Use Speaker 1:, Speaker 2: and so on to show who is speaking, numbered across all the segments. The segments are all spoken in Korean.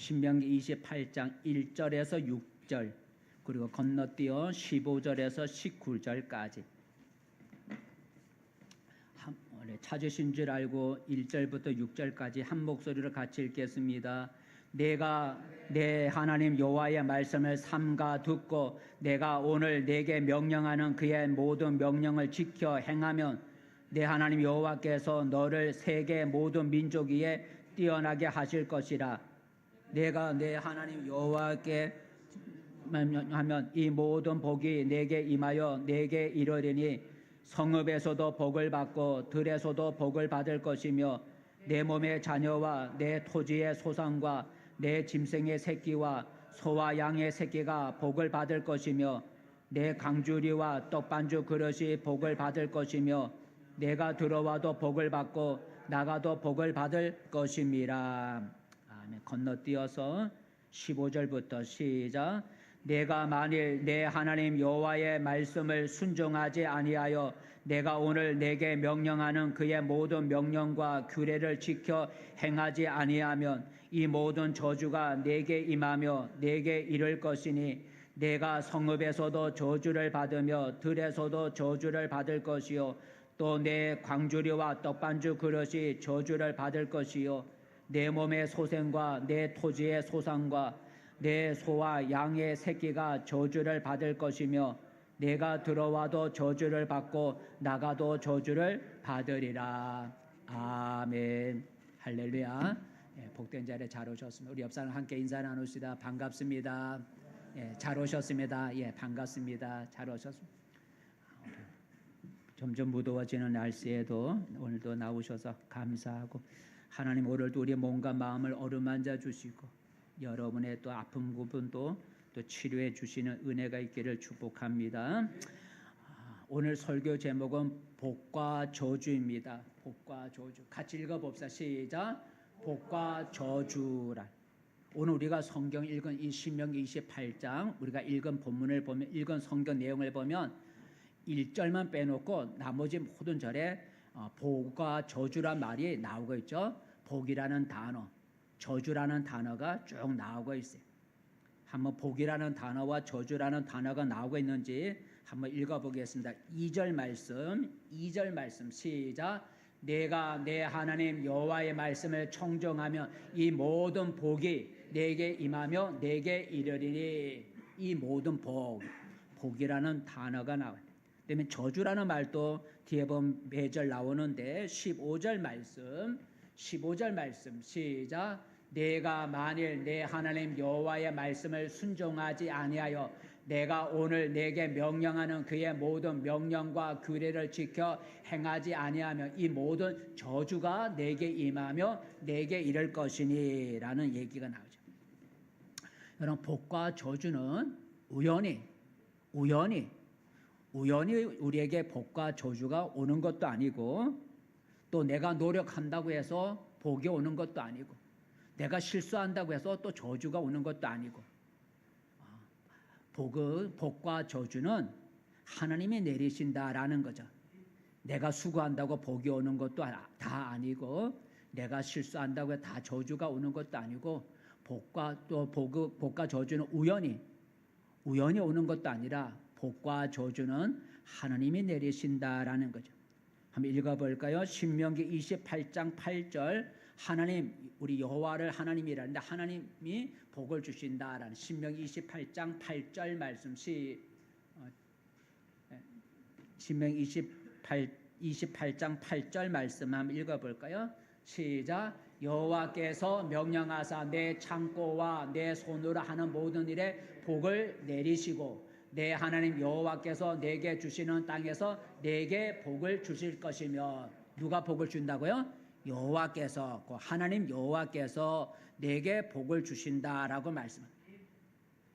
Speaker 1: 신명기 28장 1절에서 6절, 그리고 건너뛰어 15절에서 19절까지. 찾으신 줄 알고 1절부터 6절까지 한 목소리로 같이 읽겠습니다. 내가 내 하나님 여호와의 말씀을 삼가 듣고 내가 오늘 내게 명령하는 그의 모든 명령을 지켜 행하면 내 하나님 여호와께서 너를 세계 모든 민족 위에 뛰어나게 하실 것이라. 내가 내 하나님 여호와께 하면 이 모든 복이 내게 임하여 내게 이르리니 성읍에서도 복을 받고 들에서도 복을 받을 것이며 내 몸의 자녀와 내 토지의 소산과 내 짐승의 새끼와 소와 양의 새끼가 복을 받을 것이며 내 강주리와 떡반죽 그릇이 복을 받을 것이며 내가 들어와도 복을 받고 나가도 복을 받을 것임이라. 아멘. 건너뛰어서 15절부터 시작. 내가 만일 내 하나님 여호와의 말씀을 순종하지 아니하여 내가 오늘 내게 명령하는 그의 모든 명령과 규례를 지켜 행하지 아니하면 이 모든 저주가 내게 임하며 내게 이를 것이니 내가 성읍에서도 저주를 받으며 들에서도 저주를 받을 것이요 또 내 광주리와 떡반죽 그릇이 저주를 받을 것이요 내 몸의 소생과 내 토지의 소산과 내 소와 양의 새끼가 저주를 받을 것이며 내가 들어와도 저주를 받고 나가도 저주를 받으리라. 아멘. 할렐루야. 복된 자리에 잘 오셨습니다. 우리 옆 사람 함께 인사 나누시다. 반갑습니다. 잘 오셨습니다. 반갑습니다. 잘 오셨습니다. 점점 무더워지는 날씨에도 오늘도 나오셔서 감사하고 하나님 오늘도 우리 몸과 마음을 어루만져 주시고 여러분의 또 아픈 부분도 또 치료해 주시는 은혜가 있기를 축복합니다. 오늘 설교 제목은 복과 저주입니다. 복과 저주. 같이 읽어봅시다. 시작. 복과 저주라. 오늘 우리가 성경 읽은 이 신명기 28장 우리가 읽은 본문을 보면 읽은 성경 내용을 보면 1절만 빼놓고 나머지 모든 절에 복과 저주란 말이 나오고 있죠. 복이라는 단어, 저주라는 단어가 쭉 나오고 있어요. 한번 복이라는 단어와 저주라는 단어가 나오고 있는지 한번 읽어보겠습니다. 2절 말씀 시작. 내가 내 하나님 여호와의 말씀을 청종하면 이 모든 복이 내게 임하며 내게 이르리니. 이 모든 복이라는 단어가 나와요. 그다음에 저주라는 말도 뒤에 보면 매절 나오는데 15절 말씀 시작. 내가 만일 내 하나님 여호와의 말씀을 순종하지 아니하여 내가 오늘 내게 명령하는 그의 모든 명령과 규례를 지켜 행하지 아니하면 이 모든 저주가 내게 임하며 내게 이를 것이니 라는 얘기가 나오죠. 여러분, 복과 저주는 우연히 우리에게 복과 저주가 오는 것도 아니고 또 내가 노력한다고 해서 복이 오는 것도 아니고 내가 실수한다고 해서 또 저주가 오는 것도 아니고 복과 저주는 하나님이 내리신다라는 거죠. 내가 수고한다고 복이 오는 것도 다 아니고 내가 실수한다고 해서 다 저주가 오는 것도 아니고 복과 저주는 우연히 오는 것도 아니라 복과 저주는 하나님이 내리신다라는 거죠. 한번 읽어볼까요? 신명기 28장 8절. 하나님, 우리 여호와를 하나님이라는데 하나님이 복을 주신다라는 신명기 28장 8절 말씀. 신명기 28장 8절 말씀 한번 읽어볼까요? 시작. 여호와께서 명령하사 내 창고와 내 손으로 하는 모든 일에 복을 내리시고 내 하나님 여호와께서 내게 주시는 땅에서 내게 복을 주실 것이며. 누가 복을 준다고요? 여호와께서, 하나님 여호와께서 내게 복을 주신다라고 말씀합니다.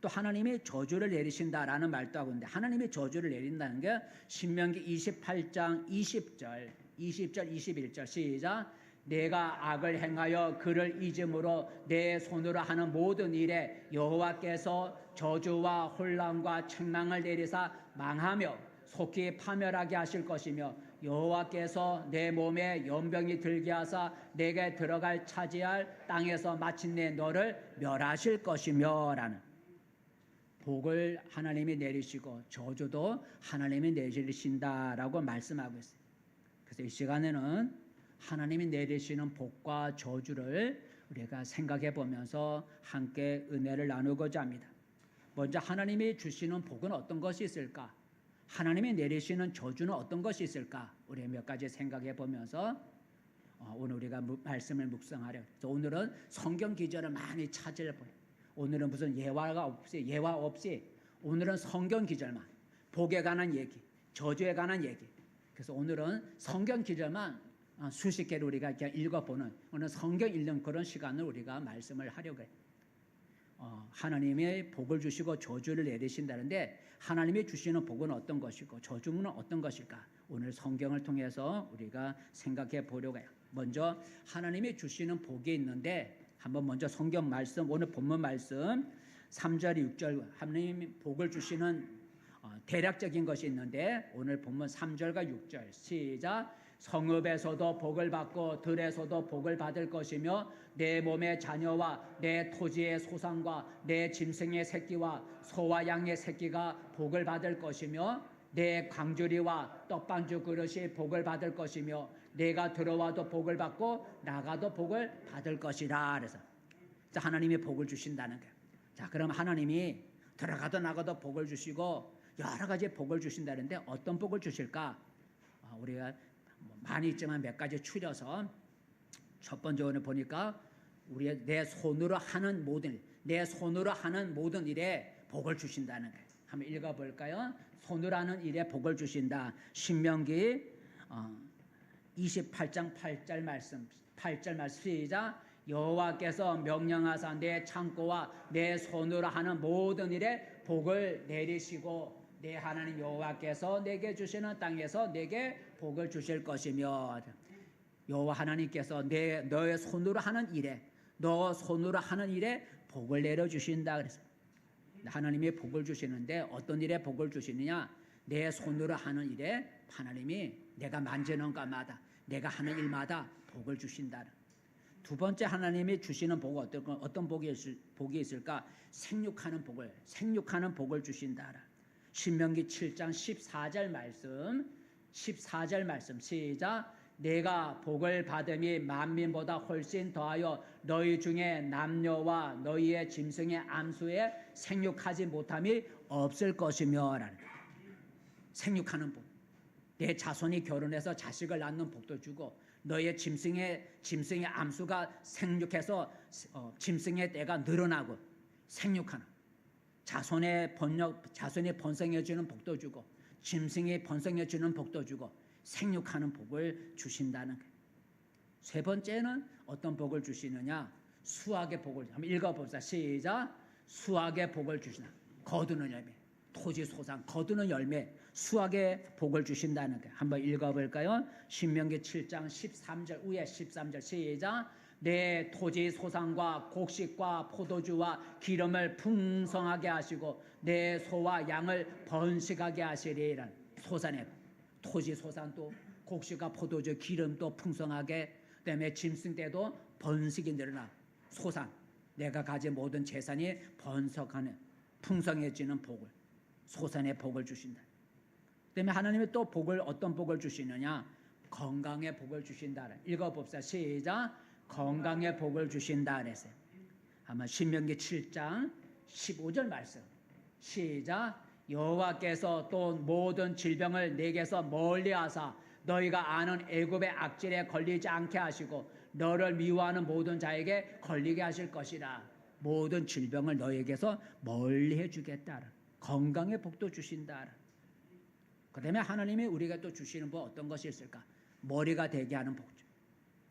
Speaker 1: 또 하나님이 저주를 내리신다라는 말도 하고 있는데 하나님이 저주를 내린다는 게 신명기 28장 20절 21절 시작. 내가 악을 행하여 그를 잊음으로 내 손으로 하는 모든 일에 여호와께서 저주와 혼란과 책망을 내리사 망하며 속히 파멸하게 하실 것이며 여호와께서 내 몸에 연병이 들게 하사 내게 들어갈 차지할 땅에서 마침내 너를 멸하실 것이며 라는 복을 하나님이 내리시고 저주도 하나님이 내리신다라고 말씀하고 있어요. 그래서 이 시간에는 하나님이 내리시는 복과 저주를 우리가 생각해 보면서 함께 은혜를 나누고자 합니다. 먼저 하나님이 주시는 복은 어떤 것이 있을까? 하나님이 내리시는 저주는 어떤 것이 있을까? 우리 몇 가지 생각해 보면서 오늘 우리가 말씀을 묵상하려. 오늘은 성경 기절을 많이 찾으려고요. 오늘은 무슨 예화 없이 오늘은 성경 기절만, 복에 관한 얘기, 저주에 관한 얘기. 그래서 오늘은 성경 기절만 수십 개를 우리가 그냥 읽어보는 오늘 성경 읽는 그런 시간을 우리가 말씀을 하려고 해요. 하나님의 복을 주시고 저주를 내리신다는데 하나님이 주시는 복은 어떤 것이고 저주는 어떤 것일까? 오늘 성경을 통해서 우리가 생각해 보려고 해요. 먼저 하나님이 주시는 복이 있는데 한번 먼저 성경 말씀 오늘 본문 말씀 3절 6절 하나님이 복을 주시는 대략적인 것이 있는데 오늘 본문 3절과 6절 시작. 성읍에서도 복을 받고 들에서도 복을 받을 것이며 내 몸의 자녀와 내 토지의 소산과 내 짐승의 새끼와 소와 양의 새끼가 복을 받을 것이며 내 광주리와 떡반주 그릇이 복을 받을 것이며 내가 들어와도 복을 받고 나가도 복을 받을 것이라. 그래서 하나님이 복을 주신다는 거예요. 자, 그럼 하나님이 들어가도 나가도 복을 주시고 여러 가지 복을 주신다는데 어떤 복을 주실까? 우리가 많이 있지만 몇 가지 추려서 첫 번째 오늘 보니까 우리 내 손으로 하는 모든 일에 복을 주신다는 거예요. 한번 읽어볼까요? 손으로 하는 일에 복을 주신다. 신명기 28장 8절 말씀 시작. 여호와께서 명령하사 내 창고와 내 손으로 하는 모든 일에 복을 내리시고 내 하나님 여호와께서 내게 주시는 땅에서 내게 복을 주실 것이며 여호와 하나님께서 너의 손으로 하는 일에 너 손으로 하는 일에 복을 내려 주신다. 그래서 하나님이 복을 주시는데 어떤 일에 복을 주시느냐? 내 손으로 하는 일에 하나님이 내가 만지는 것마다 내가 하는 일마다 복을 주신다. 두 번째 하나님이 주시는 복은 어떤 복이 있을까? 생육하는 복을 주신다. 신명기 7장 14절 말씀 시작. 내가 복을 받음이 만민보다 훨씬 더하여 너희 중에 남녀와 너희의 짐승의 암수에 생육하지 못함이 없을 것이며 라는 생육하는 복. 내 자손이 결혼해서 자식을 낳는 복도 주고 너의 짐승의 암수가 생육해서 짐승의 때가 늘어나고 생육하는 자손이 번성해지는 복도 주고 짐승이 번성해지는 복도 주고 생육하는 복을 주신다는 거예요. 세 번째는 어떤 복을 주시느냐? 수확의 복을. 한번 읽어봅시다. 시작. 수확의 복을 주시나. 거두는 열매. 토지 소산 거두는 열매. 수확의 복을 주신다는 거예요. 한번 읽어볼까요? 신명기 7장 13절 위에 13절 시작. 내 토지 소산과 곡식과 포도주와 기름을 풍성하게 하시고 내 소와 양을 번식하게 하시리란. 소산의 토지 소산도 곡식과 포도주 기름도 풍성하게 그다음에 짐승 때도 번식이 늘어나 소산 내가 가진 모든 재산이 번성하는 풍성해지는 복을 소산의 복을 주신다. 그다음에 하나님이 또 복을 어떤 복을 주시느냐? 건강의 복을 주신다. 읽어봅시다. 시작. 건강의 복을 주신다 그랬어요. 아마 신명기 7장 15절 말씀 시작. 여호와께서 또 모든 질병을 내게서 멀리하사 너희가 아는 애굽의 악질에 걸리지 않게 하시고 너를 미워하는 모든 자에게 걸리게 하실 것이라. 모든 질병을 너희에게서 멀리해 주겠다. 건강의 복도 주신다. 그 다음에 하나님이 우리가 또 주시는 복 어떤 것이 있을까? 머리가 되게 하는 복죠.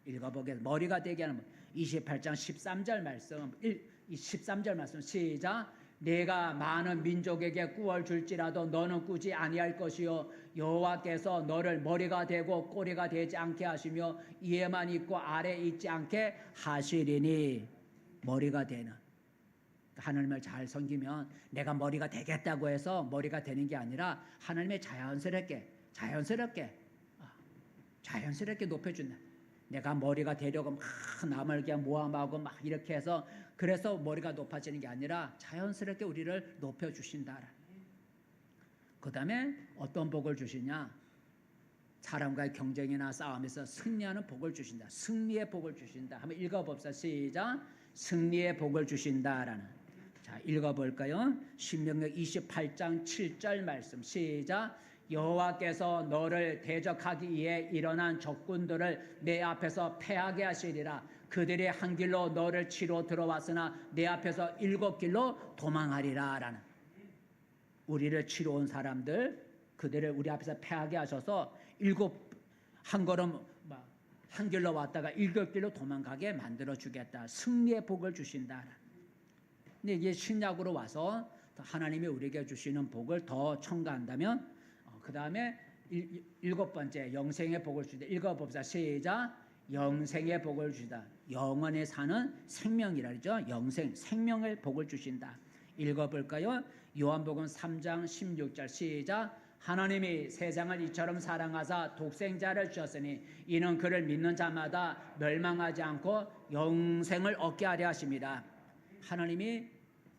Speaker 1: 읽어보겠습니다. 머리가 되게 하는 복. 28장 13절 말씀 시작. 내가 많은 민족에게 꾸어 줄지라도 너는 꾸지 아니할 것이요 여호와께서 너를 머리가 되고 꼬리가 되지 않게 하시며 위에만 있고 아래 있지 않게 하시리니. 머리가 되는 하나님을 잘 섬기면 내가 머리가 되겠다고 해서 머리가 되는 게 아니라 하나님의 자연스럽게 자연스럽게 높여준다. 내가 머리가 되려고 막 남을 그냥 모함하고 막 이렇게 해서 그래서 머리가 높아지는 게 아니라 자연스럽게 우리를 높여주신다. 그 다음에 어떤 복을 주시냐? 사람과의 경쟁이나 싸움에서 승리하는 복을 주신다. 승리의 복을 주신다. 한번 읽어봅시다. 시작. 승리의 복을 주신다라는. 자, 읽어볼까요? 신명기 28장 7절 말씀. 시작. 여호와께서 너를 대적하기 위해 일어난 적군들을 내 앞에서 패하게 하시리라. 그들이 한 길로 너를 치러 들어왔으나 내 앞에서 7길로 도망하리라. 라는. 우리를 치러 온 사람들, 그들을 우리 앞에서 패하게 하셔서 한 걸음 한 길로 왔다가 7길로 도망가게 만들어 주겠다. 승리의 복을 주신다. 근데 이게 신약으로 와서 하나님이 우리에게 주시는 복을 더 첨가한다면 그 다음에 7번째 영생의 복을 주시다. 읽어봅시다. 시작. 영생의 복을 주시다. 영원히 사는 생명이라 그러죠. 영생, 생명의 복을 주신다. 읽어볼까요? 요한복음 3장 16절 시작. 하나님이 세상을 이처럼 사랑하사 독생자를 주셨으니 이는 그를 믿는 자마다 멸망하지 않고 영생을 얻게 하려 하십니다. 하나님이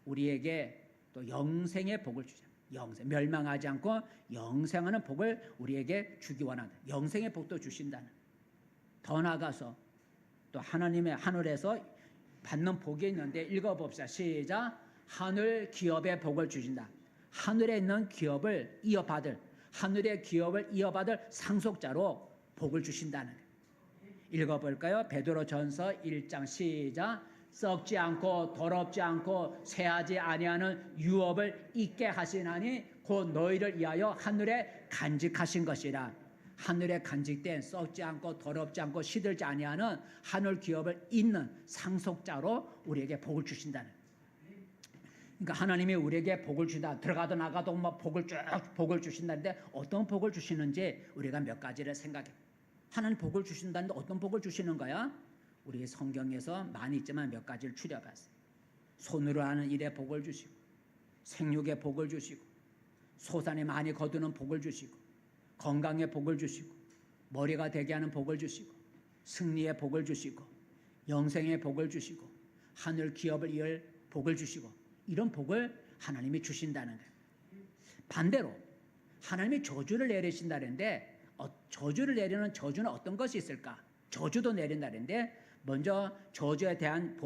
Speaker 1: 우리에게 또 영생의 복을 주십니다. 영생, 멸망하지 않고 영생하는 복을 우리에게 주기 원한다. 영생의 복도 주신다는. 더 나아가서 또 하나님의 하늘에서 받는 복이 있는데 읽어봅시다. 시작. 하늘 기업의 복을 주신다. 하늘에 있는 기업을 이어받을, 하늘의 기업을 이어받을 상속자로 복을 주신다는. 읽어볼까요? 베드로전서 1장 시작. 썩지 않고 더럽지 않고 쇠하지 아니하는 유업을 있게 하시나니 곧 너희를 위하여 하늘에 간직하신 것이라. 하늘에 간직된 썩지 않고 더럽지 않고 시들지 아니하는 하늘 기업을 잇는 상속자로 우리에게 복을 주신다는. 그러니까 하나님이 우리에게 복을 주다. 들어가도 나가도 막 복을 주신다는데 어떤 복을 주시는지 우리가 몇 가지를 생각해. 하나님 복을 주신다는데 어떤 복을 주시는 거야? 우리 성경에서 많이 있지만 몇 가지를 추려봤어요. 손으로 하는 일에 복을 주시고, 생육에 복을 주시고, 소산에 많이 거두는 복을 주시고, 건강에 복을 주시고, 머리가 되게 하는 복을 주시고, 승리의 복을 주시고, 영생의 복을 주시고, 하늘 기업을 이을 복을 주시고, 이런 복을 하나님이 주신다는 거예요. 반대로 하나님이 저주를 내리신다는데 저주를 내리는 저주는 어떤 것이 있을까? 저주도 내린다는데 먼저 저주에 대한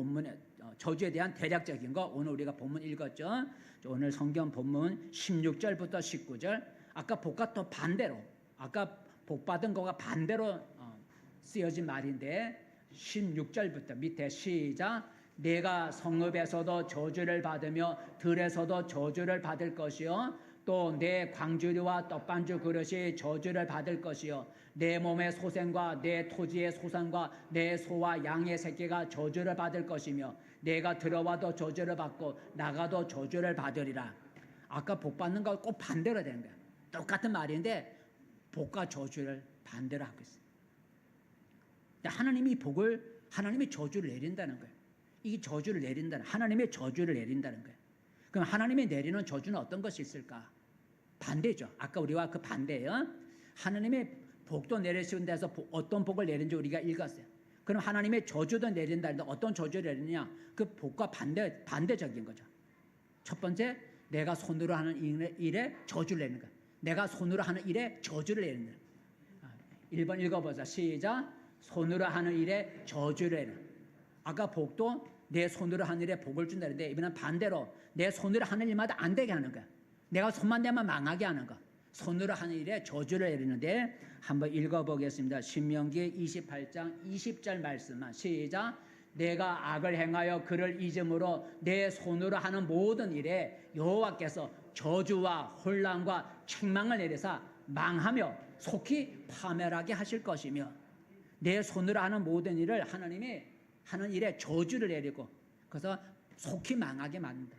Speaker 1: 저주에 대한 대략적인 거 오늘 우리가 본문 읽었죠. 오늘 성경 본문 16절부터 19절. 아까 복과 또 반대로 아까 복 받은 거가 반대로 쓰여진 말인데 16절부터 밑에 시작. 내가 성읍에서도 저주를 받으며 들에서도 저주를 받을 것이요 또 내 광주리와 떡반주 그릇이 저주를 받을 것이요 내 몸의 소생과 내 토지의 소산과 내 소와 양의 새끼가 저주를 받을 것이며 내가 들어와도 저주를 받고 나가도 저주를 받으리라. 아까 복 받는 거 꼭 반대로 되는 거야. 똑같은 말인데 복과 저주를 반대로 하고 있어요. 하나님이 저주를 내린다는 거예요. 이 저주를 내린다는, 하나님의 저주를 내린다는 거예요. 그럼 하나님이 내리는 저주는 어떤 것이 있을까? 반대죠. 아까 우리와 그 반대예요. 하나님의 복도 내리시는 데서 어떤 복을 내린지 우리가 읽었어요. 그럼 하나님의 저주도 내린다는데 어떤 저주를 내리냐? 그 복과 반대적인 거죠. 첫 번째, 내가 손으로 하는 일에 저주를 내리는 거야. 내가 손으로 하는 일에 저주를 내리는 거야. 1번 읽어보자. 시작. 손으로 하는 일에 저주를 내리는 거야. 아까 복도 내 손으로 하는 일에 복을 준다는데 이번엔 반대로 내 손으로 하는 일마다 안 되게 하는 거야. 내가 손만 대면 망하게 하는 거. 손으로 하는 일에 저주를 내리는데 한번 읽어보겠습니다. 신명기 28장 20절 말씀만 시작. 내가 악을 행하여 그를 잊음으로 내 손으로 하는 모든 일에 여호와께서 저주와 혼란과 책망을 내리사 망하며 속히 파멸하게 하실 것이며 내 손으로 하는 모든 일을 하나님이 하는 일에 저주를 내리고 그래서 속히 망하게 만든다.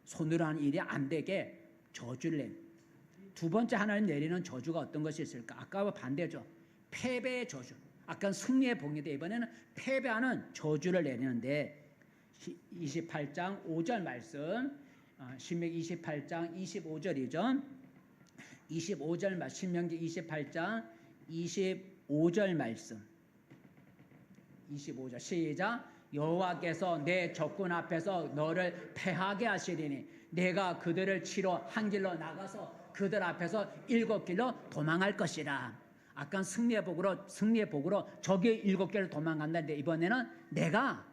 Speaker 1: 손으로 하는 일이 안 되게 저주를 내린다. 두 번째 하나님 내리는 저주가 어떤 것이 있을까? 아까와 반대죠. 패배의 저주. 아까는 승리의 복인데 이번에는 패배하는 저주를 내리는데 28장 5절 말씀 신명기 28장 25절이죠. 25절 말씀 신명기 28장 25 25절 말씀. 25절 시작. 여호와께서 내 적군 앞에서 너를 패하게 하시리니 내가 그들을 치러 한 길로 나가서 그들 앞에서 7길로 도망할 것이라. 아까 승리의 복으로 적이 7길로 도망간다는데 이번에는 내가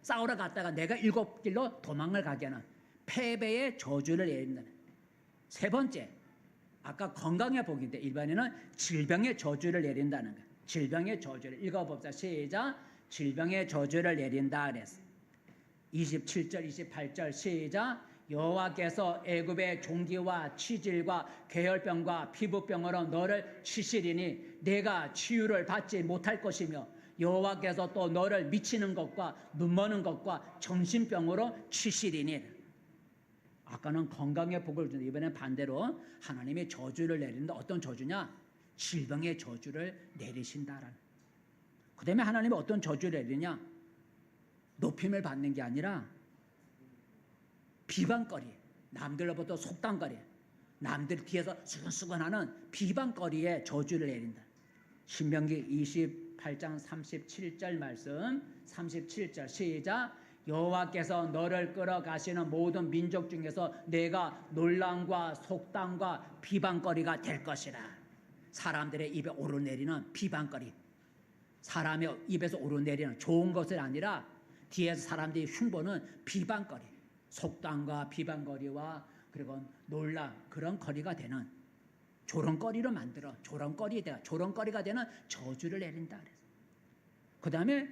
Speaker 1: 싸우러 갔다가 내가 7길로 도망을 가게 하는 패배의 저주를 내린다는. 세 번째, 아까 건강의 복인데 이번에는 질병의 저주를 내린다는 거예요. 질병의 저주를 읽어봅시다. 시작. 질병의 저주를 내린다 그랬어. 27절 28절 시작. 여호와께서 애굽의 종기와 치질과 계열병과 피부병으로 너를 치시리니 내가 치유를 받지 못할 것이며 여호와께서 또 너를 미치는 것과 눈머는 것과 정신병으로 치시리니. 아까는 건강의 복을 주는데 이번엔 반대로 하나님의 저주를 내린다. 어떤 저주냐? 질병의 저주를 내리신다라는. 그 다음에 하나님이 어떤 저주를 내리냐? 높임을 받는 게 아니라 비방거리, 남들로부터 속담거리, 남들 뒤에서 수근수근하는 비방거리에 저주를 내린다. 신명기 28장 37절 말씀. 37절 시작. 여호와께서 너를 끌어가시는 모든 민족 중에서 내가 논란과 속담과 비방거리가 될 것이라. 사람들의 입에 오르내리는 비방거리, 사람의 입에서 오르내리는 좋은 것이 아니라 뒤에서 사람들이 흉보는 비방거리, 속담과 비방거리와 그리고 논란, 그런 거리가 되는 조롱거리로 만들어 조롱거리가 되는 저주를 내린다. 그 다음에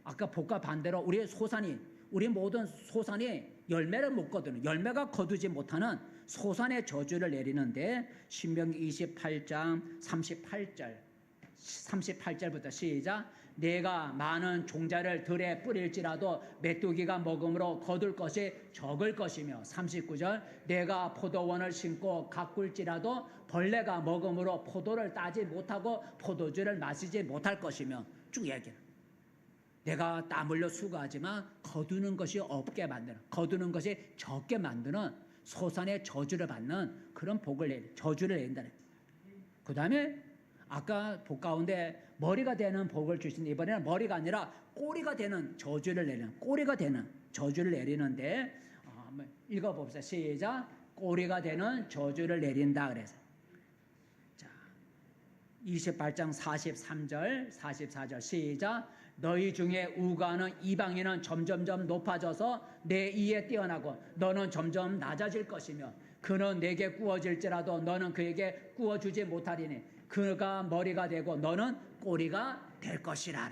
Speaker 1: 아까 복과 반대로 우리 모든 소산이 열매를 못 거두는, 열매가 거두지 못하는 소산의 저주를 내리는데 신명기 28장 38절부터 시작. 내가 많은 종자를 들에 뿌릴지라도 메뚜기가 먹음으로 거둘 것이 적을 것이며. 39절. 내가 포도원을 심고 가꿀지라도 벌레가 먹음으로 포도를 따지 못하고 포도주를 마시지 못할 것이며. 쭉 얘기해. 내가 땀 흘려 수고하지만 거두는 것이 없게 만드는, 거두는 것이 적게 만드는 소산의 저주를 받는 그런 저주를 내린다. 그 다음에 아까 복 가운데 머리가 되는 복을 주신 이번에는 머리가 아니라 꼬리가 되는 저주를 내리는, 꼬리가 되는 저주를 내리는데 읽어봅시다. 시작. 꼬리가 되는 저주를 내린다 그래서. 자, 28장 44절 시작. 너희 중에 우가하는 이방인은 점점점 높아져서 내 이에 뛰어나고 너는 점점 낮아질 것이며 그는 내게 구워질지라도 너는 그에게 구워주지 못하리니 그가 머리가 되고 너는 꼬리가 될 것이라.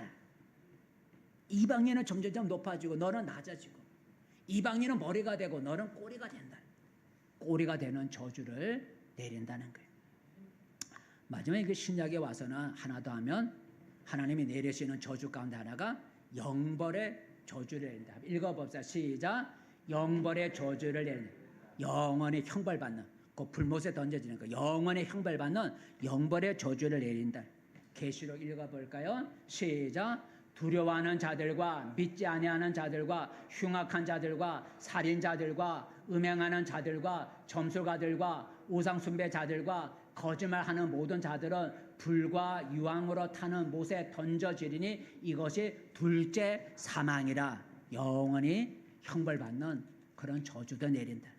Speaker 1: 이방인은 점점점 높아지고 너는 낮아지고 이방인은 머리가 되고 너는 꼬리가 된다. 꼬리가 되는 저주를 내린다는 거예요. 마지막에 그 신약에 와서는 하나 더 하면 하나님이 내리시는 저주 가운데 하나가 영벌의 저주를 내린다. 읽어봅시다. 시작. 영벌의 저주를 내린다. 영원히 형벌받는, 그 불못에 던져지는 거, 영원히 형벌받는 영벌의 저주를 내린다. 계시록 읽어볼까요? 시작. 두려워하는 자들과 믿지 아니하는 자들과 흉악한 자들과 살인자들과 음행하는 자들과 점술가들과 우상숭배자들과 거짓말하는 모든 자들은 불과 유황으로 타는 못에 던져지리니 이것이 둘째 사망이라. 영원히 형벌받는 그런 저주도 내린다.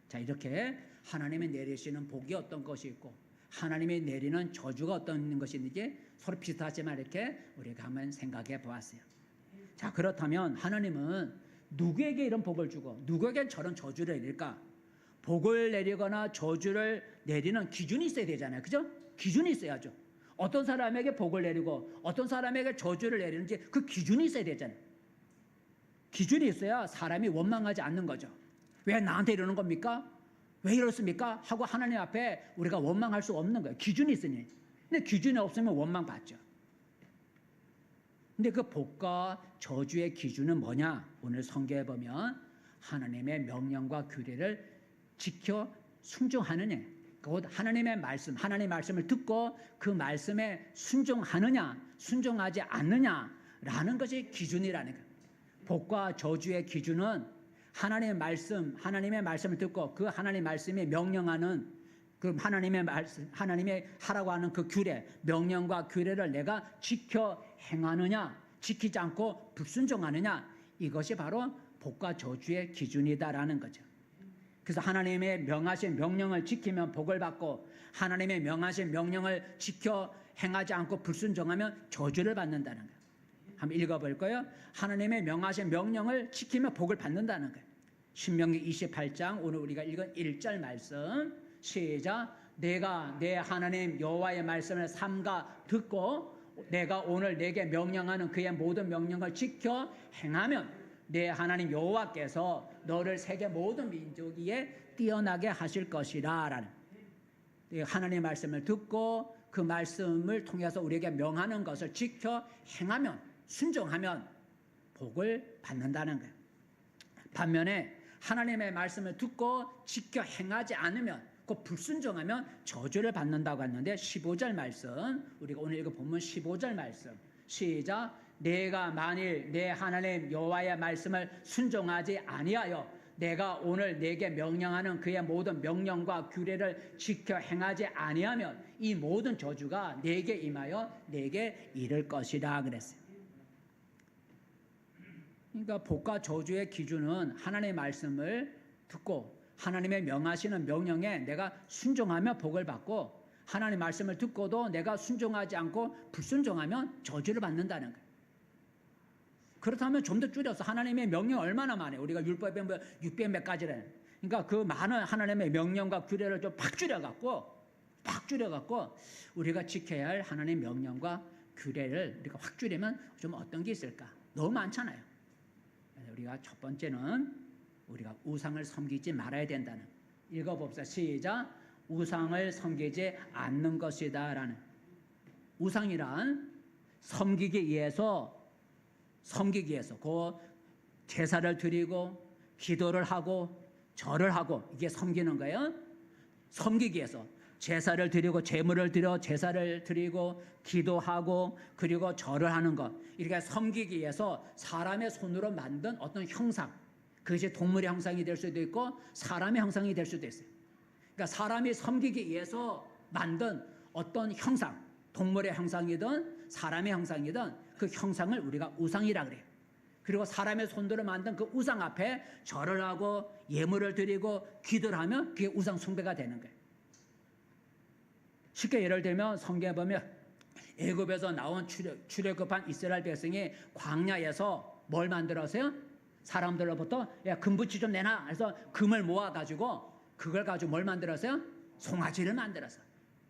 Speaker 1: 자, 이렇게 하나님이 내리시는 복이 어떤 것이 있고 하나님이 내리는 저주가 어떤 것이 있는지 서로 비슷하지만 이렇게 우리가 한번 생각해 보았어요. 자, 그렇다면 하나님은 누구에게 이런 복을 주고 누구에게 저런 저주를 내릴까? 복을 내리거나 저주를 내리는 기준이 있어야 되잖아요. 그죠? 기준이 있어야죠. 어떤 사람에게 복을 내리고 어떤 사람에게 저주를 내리는지 그 기준이 있어야 되잖아요. 기준이 있어야 사람이 원망하지 않는 거죠. 왜 나한테 이러는 겁니까? 왜 이렇습니까? 하고 하나님 앞에 우리가 원망할 수 없는 거예요. 기준이 있으니. 근데 기준이 없으면 원망받죠. 근데 그 복과 저주의 기준은 뭐냐? 오늘 성경에 보면 하나님의 명령과 규례를 지켜 순종하느냐, 곧 하나님의 말씀, 하나님의 말씀을 듣고 그 말씀에 순종하느냐, 순종하지 않느냐라는 것이 기준이라는 거예요. 복과 저주의 기준은 하나님의 말씀을 듣고 그 하나님의 말씀이 명령하는 그럼 하나님의 말씀, 하나님의 하라고 하는 그 규례, 명령과 규례를 내가 지켜 행하느냐, 지키지 않고 불순종하느냐, 이것이 바로 복과 저주의 기준이다라는 거죠. 그래서 하나님의 명하신 명령을 지키면 복을 받고, 하나님의 명하신 명령을 지켜 행하지 않고 불순종하면 저주를 받는다는 거예요. 한번 읽어볼까요? 하나님의 명하신 명령을 지키면 복을 받는다는 거예요. 신명기 28장 오늘 우리가 읽은 1절 말씀 시작. 내가 내 하나님 여호와의 말씀을 삼가 듣고 내가 오늘 내게 명령하는 그의 모든 명령을 지켜 행하면 내 하나님 여호와께서 너를 세계 모든 민족 위에 뛰어나게 하실 것이라 라는, 하나님의 말씀을 듣고 그 말씀을 통해서 우리에게 명하는 것을 지켜 행하면, 순종하면 복을 받는다는 거예요. 반면에 하나님의 말씀을 듣고 지켜 행하지 않으면, 그 불순종하면 저주를 받는다고 했는데 15절 말씀, 우리가 오늘 읽은 본문 15절 말씀 시작. 내가 만일 내 하나님 여호와의 말씀을 순종하지 아니하여 내가 오늘 내게 명령하는 그의 모든 명령과 규례를 지켜 행하지 아니하면 이 모든 저주가 내게 임하여 내게 이를 것이라 그랬어요. 그러니까 복과 저주의 기준은 하나님의 말씀을 듣고 하나님의 명하시는 명령에 내가 순종하며 복을 받고, 하나님의 말씀을 듣고도 내가 순종하지 않고 불순종하면 저주를 받는다는 거예요. 그렇다면 좀 더 줄여서 하나님의 명령 얼마나 많아요? 우리가 율법에 600 몇 가지래. 그러니까 그 많은 하나님의 명령과 규례를 좀 팍 줄여갖고 우리가 지켜야 할 하나님의 명령과 규례를 우리가 확 줄이면 좀 어떤 게 있을까? 너무 많잖아요. 그래서 우리가 첫 번째는 우리가 우상을 섬기지 말아야 된다는, 읽어봅시다. 시작. 우상을 섬기지 않는 것이다 라는. 우상이란 섬기기 위해서 그 제사를 드리고 기도를 하고 절을 하고, 이게 섬기는 거예요. 섬기기 위해서 제사를 드리고 제물을 드려 제사를 드리고 기도하고 그리고 절을 하는 것, 이렇게 섬기기 위해서 사람의 손으로 만든 어떤 형상, 그것이 동물의 형상이 될 수도 있고 사람의 형상이 될 수도 있어요. 그러니까 사람이 섬기기 위해서 만든 어떤 형상, 동물의 형상이든 사람의 형상이든 그 형상을 우리가 우상이라 그래요. 그리고 사람의 손으로 만든 그 우상 앞에 절을 하고 예물을 드리고 기도를 하면 그게 우상 숭배가 되는 거예요. 쉽게 예를 들면 성경에 보면 애굽에서 나온 출애굽한 이스라엘 백성이 광야에서 뭘 만들었어요? 사람들로부터 야, 금붙이 좀 내놔. 그래서 금을 모아가지고 그걸 가지고 뭘 만들었어요? 송아지를 만들었어요.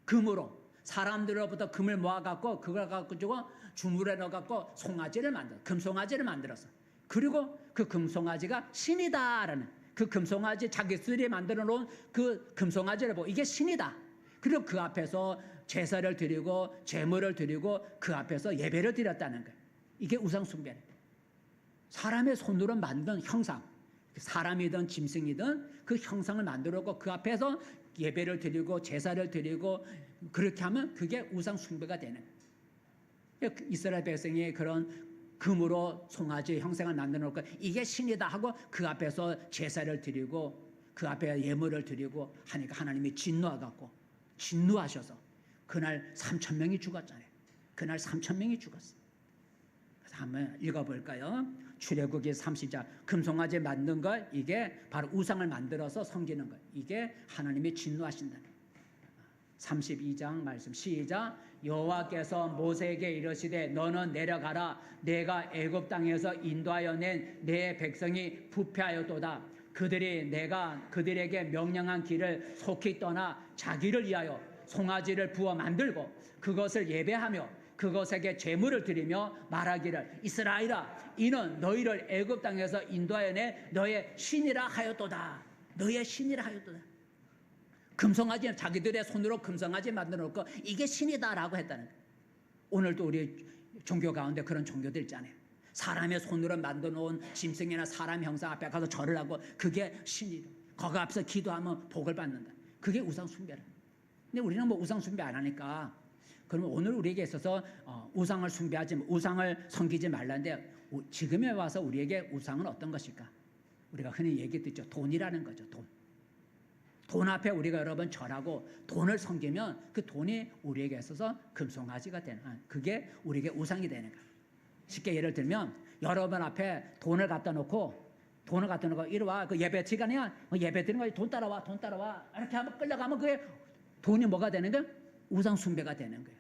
Speaker 1: 금으로 사람들로부터 금을 모아갖고 그걸 가지고 주물에 넣어갖고 송아지를 만들었어요. 금송아지를 만들었어요. 그리고 그 금송아지가 신이다라는, 그 금송아지 자기들이 만들어 놓은 그 금송아지를 보고 이게 신이다. 그리고 그 앞에서 제사를 드리고 제물을 드리고 그 앞에서 예배를 드렸다는 거예요. 이게 우상 숭배예요. 사람의 손으로 만든 형상, 사람이든 짐승이든 그 형상을 만들었고 그 앞에서 예배를 드리고 제사를 드리고 그렇게 하면 그게 우상 숭배가 되는 거예요. 이스라엘 백성이 그런 금으로 송아지 형상을 만들어 놓고 이게 신이다 하고 그 앞에서 제사를 드리고 그 앞에 예물을 드리고 하니까 하나님이 진노하셔서 그날 3,000명이 죽었잖아요. 그날 3,000명이 죽었어요. 그래서 한번 읽어볼까요? 출애굽기 30장 금송아지 만든 것, 이게 바로 우상을 만들어서 섬기는 것, 이게 하나님이 진노하신다는 거예요. 32장 말씀 시작. 여호와께서 모세에게 이르시되 너는 내려가라. 내가 애굽 땅에서 인도하여 낸 내 백성이 부패하였도다. 그들이 내가 그들에게 명령한 길을 속히 떠나 자기를 위하여 송아지를 부어 만들고 그것을 예배하며 그것에게 제물을 드리며 말하기를 이스라엘아 이는 너희를 애굽 땅에서 인도하여 내 너의 신이라 하였도다. 너의 신이라 하였도다. 금송아지는 자기들의 손으로 금송아지 만들어 놓고 이게 신이다라고 했다는 거예요. 오늘도 우리 종교 가운데 그런 종교들 있잖아요. 사람의 손으로 만들어 놓은 짐승이나 사람 형상 앞에 가서 절을 하고 그게 신이다. 거기 앞에서 기도하면 복을 받는다. 그게 우상 숭배라. 근데 우리는 뭐 우상 숭배 안 하니까, 그러면 오늘 우리에게 있어서 우상을 숭배하지, 우상을 섬기지 말라는데 지금에 와서 우리에게 우상은 어떤 것일까? 우리가 흔히 얘기 듣죠. 돈이라는 거죠. 돈. 돈 앞에 우리가 여러분 절하고 돈을 섬기면 그 돈이 우리에게 있어서 금송아지가 되는, 그게 우리에게 우상이 되는 거예요. 쉽게 예를 들면 여러분 앞에 돈을 갖다 놓고 이리 와, 그 예배 시간이야, 예배 드리는 거야, 돈 따라와 이렇게 하면 끌려가면 그게 돈이 뭐가 되는 거야? 우상 숭배가 되는 거예요.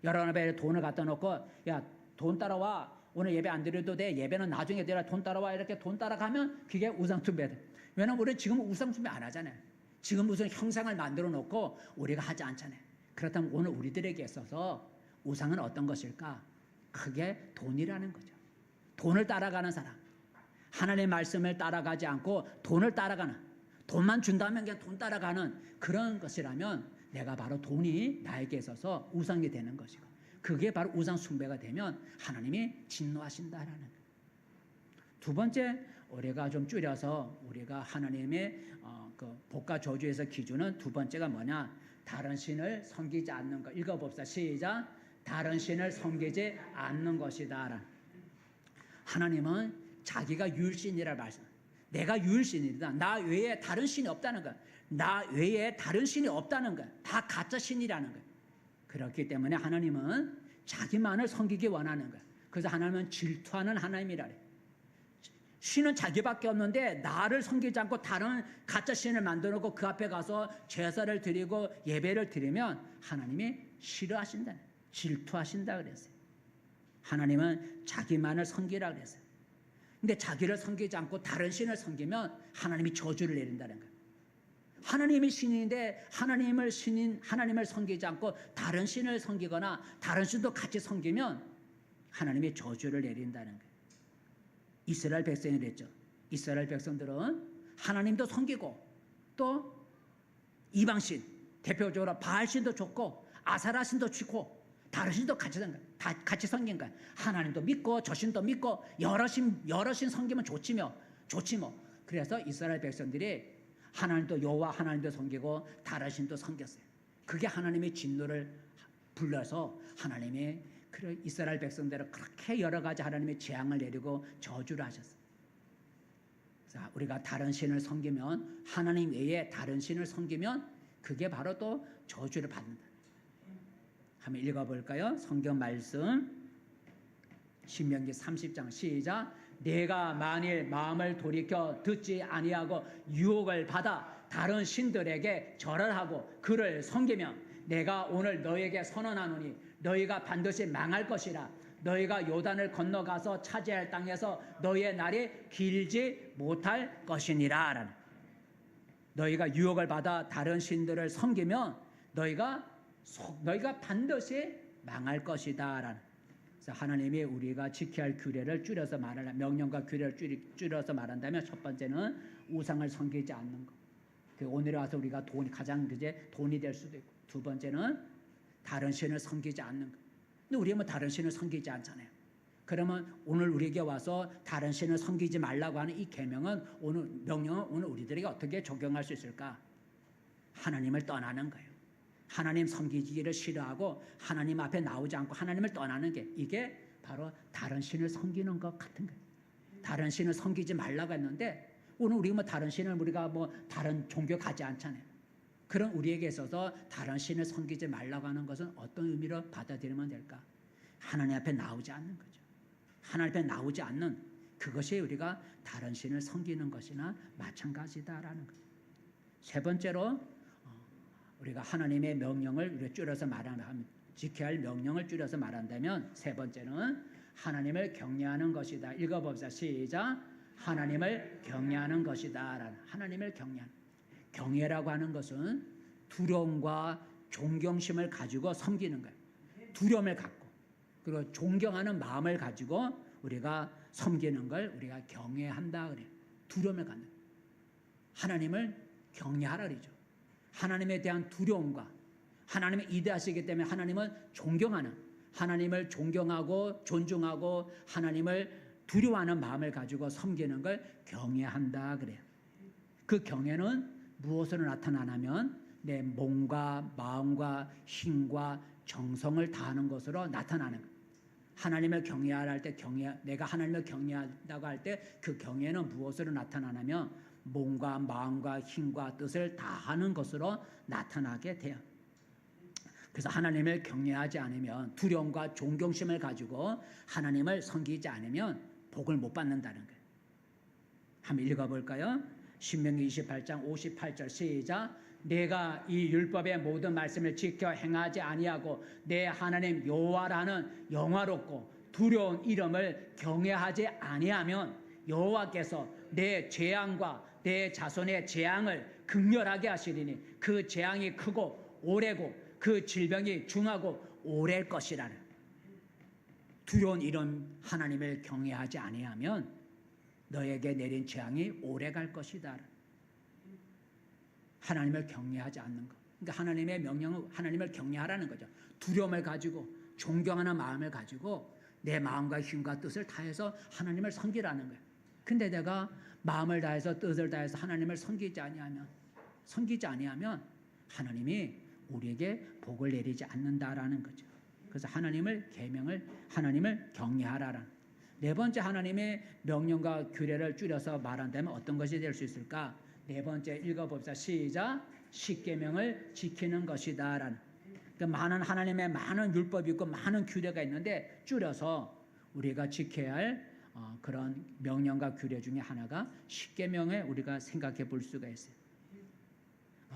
Speaker 1: 여러분 앞에 돈을 갖다 놓고 야, 돈 따라와, 오늘 예배 안 드려도 돼, 예배는 나중에 드려, 돈 따라와, 이렇게 돈 따라가면 그게 우상 숭배다. 왜냐면 우리는 지금 우상 숭배 안 하잖아요. 지금 무슨 형상을 만들어 놓고 우리가 하지 않잖아요. 그렇다면 오늘 우리들에게 있어서 우상은 어떤 것일까? 그게 돈이라는 거죠. 돈을 따라가는 사람, 하나님의 말씀을 따라가지 않고 돈을 따라가는, 돈만 준다면 그냥 돈 따라가는 그런 것이라면 내가 바로 돈이 나에게 있어서 우상이 되는 것이고, 그게 바로 우상 숭배가 되면 하나님이 진노하신다라는 거예요. 두 번째, 우리가 좀 줄여서 우리가 하나님의 그 복과 저주에서 기준은 두 번째가 뭐냐? 다른 신을 섬기지 않는 것. 읽어봅시다. 시작. 다른 신을 섬기지 않는 것이다. 하나님은 자기가 유일신이라 말씀. 내가 유일신이다. 나 외에 다른 신이 없다는 거야. 나 외에 다른 신이 없다는 거야. 다 가짜 신이라는 거야. 그렇기 때문에 하나님은 자기만을 섬기기 원하는 거야. 그래서 하나님은 질투하는 하나님이라 그래. 신은 자기밖에 없는데 나를 섬기지 않고 다른 가짜 신을 만들어 놓고 그 앞에 가서 제사를 드리고 예배를 드리면 하나님이 싫어하신다. 질투하신다 그랬어요. 하나님은 자기만을 섬기라 그랬어요. 근데 자기를 섬기지 않고 다른 신을 섬기면 하나님이 저주를 내린다는 거예요. 하나님이 신인데 하나님을 섬기지 않고 다른 신을 섬기거나 다른 신도 같이 섬기면 하나님이 저주를 내린다는 거예요. 이스라엘 백성이 그랬죠. 이스라엘 백성들은 하나님도 섬기고 또 이방신, 대표적으로 바알신도 좋고 아사라신도 좋고 다른 신도 같이 섬긴 거야. 하나님도 믿고 저 신도 믿고 여러 신 섬기면 좋지 뭐. 그래서 이스라엘 백성들이 하나님도 여호와 하나님도 섬기고 다른 신도 섬겼어요. 그게 하나님의 진노를 불러서 하나님이 이스라엘 백성들을 그렇게 여러 가지 하나님의 재앙을 내리고 저주를 하셨어요. 자, 우리가 다른 신을 섬기면, 하나님 외에 다른 신을 섬기면 그게 바로 또 저주를 받는다. 한번 읽어볼까요? 성경 말씀 신명기 30장 시작. 내가 만일 마음을 돌이켜 듣지 아니하고 유혹을 받아 다른 신들에게 절을 하고 그를 섬기면 내가 오늘 너에게 선언하노니 너희가 반드시 망할 것이라. 너희가 요단을 건너가서 차지할 땅에서 너희의 날이 길지 못할 것이니라. 너희가 유혹을 받아 다른 신들을 섬기면 너희가 반드시 망할 것이다. 그래서 하나님이 우리가 지켜야 할 규례를 줄여서 말하면, 명령과 규례를 줄여서 말한다면 첫 번째는 우상을 섬기지 않는 것. 오늘에 와서 우리가 가장 돈이 될 수도 있고, 두 번째는 다른 신을 섬기지 않는 것. 근데 우리가 다른 신을 섬기지 않잖아요. 그러면 오늘 우리에게 와서 다른 신을 섬기지 말라고 하는 이 명령은 오늘 우리들에게 어떻게 적용할 수 있을까? 하나님을 떠나는 거예요. 하나님 섬기기를 싫어하고 하나님 앞에 나오지 않고 하나님을 떠나는 게, 이게 바로 다른 신을 섬기는 것 같은 거예요. 다른 신을 섬기지 말라고 했는데 오늘 우리가 다른 신을 우리가 다른 종교 가지 않잖아요. 그런 우리에게 있어서 다른 신을 섬기지 말라고 하는 것은 어떤 의미로 받아들이면 될까? 하나님 앞에 나오지 않는 거죠. 하나님 앞에 나오지 않는 그것이 우리가 다른 신을 섬기는 것이나 마찬가지다라는 거죠. 세 번째로 우리가 하나님의 명령을 우리가 줄여서 말하면, 지켜야 할 명령을 줄여서 말한다면 세 번째는 하나님을 경외하는 것이다. 읽어봅시다. 시작. 하나님을 경외하는 것이다. 하나님을 경외하는. 경외라고 하는 것은 두려움과 존경심을 가지고 섬기는 거예요. 두려움을 갖고 그리고 존경하는 마음을 가지고 우리가 섬기는 걸 우리가 경외한다 그래요. 두려움을 갖는, 하나님을 경외하라 그러죠. 하나님에 대한 두려움과 하나님의 이대하시기 때문에 하나님을 존경하는, 하나님을 존경하고 존중하고 하나님을 두려워하는 마음을 가지고 섬기는 걸 경외한다 그래요. 그 경외는 무엇으로 나타나냐면 내 몸과 마음과 힘과 정성을 다하는 것으로 나타나는 거예요. 하나님을 경외하라 할 때 내가 하나님을 경외한다고 할 때 그 경외는 무엇으로 나타나냐면 몸과 마음과 힘과 뜻을 다하는 것으로 나타나게 돼요. 그래서 하나님을 경외하지 않으면, 두려움과 존경심을 가지고 하나님을 섬기지 않으면 복을 못 받는다는 거예요. 한번 읽어볼까요? 신명기 28장 58절 시작. 내가 이 율법의 모든 말씀을 지켜 행하지 아니하고 내 하나님 여호와라는 영화롭고 두려운 이름을 경외하지 아니하면 여호와께서 내 재앙과 내 자손의 재앙을 극렬하게 하시리니 그 재앙이 크고 오래고 그 질병이 중하고 오래일 것이라는. 두려운 이름 하나님을 경외하지 아니하면 너에게 내린 재앙이 오래갈 것이다. 하나님을 경외하지 않는 것. 그러니까 하나님의 명령은 하나님을 경외하라는 거죠. 두려움을 가지고 존경하는 마음을 가지고 내 마음과 힘과 뜻을 다해서 하나님을 섬기라는 거예요. 근데 내가 마음을 다해서 뜻을 다해서 하나님을 섬기지 아니하면 하나님이 우리에게 복을 내리지 않는다라는 거죠. 그래서 하나님을 경외하라라는. 네 번째 하나님의 명령과 규례를 줄여서 말한다면 어떤 것이 될 수 있을까? 네 번째 읽어봅시다. 시작. 십계명을 지키는 것이다라는. 그러니까 하나님의 많은 율법이 있고 많은 규례가 있는데 줄여서 우리가 지켜야 할 그런 명령과 규례 중에 하나가 십계명에 우리가 생각해 볼 수가 있어요.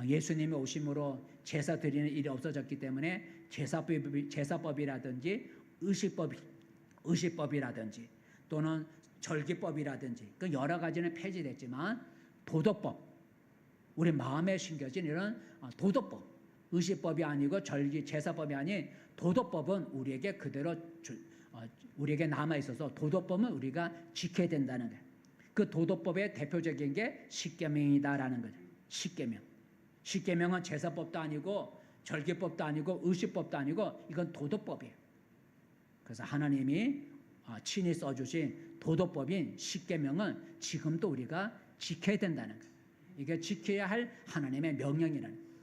Speaker 1: 예수님이 오심으로 제사 드리는 일이 없어졌기 때문에 제사법이라든지 의식법이라든지 또는 절기법이라든지 그 여러 가지는 폐지됐지만 도덕법, 우리 마음에 심겨진 이런 도덕법, 의식법이 아니고 제사법이 아닌 도덕법은 우리에게 그대로 우리에게 남아 있어서 도덕법은 우리가 지켜야 된다는 거예요. 그 도덕법의 대표적인 게 십계명이다라는 거죠. 십계명은 제사법도 아니고 절기법도 아니고 의식법도 아니고 이건 도덕법이에요. 그래서 하나님이 친히 써주신 도덕법인 십계명은 지금도 우리가 지켜야 된다는 거예요. 이게 지켜야 할 하나님의 명령이라는 거예요.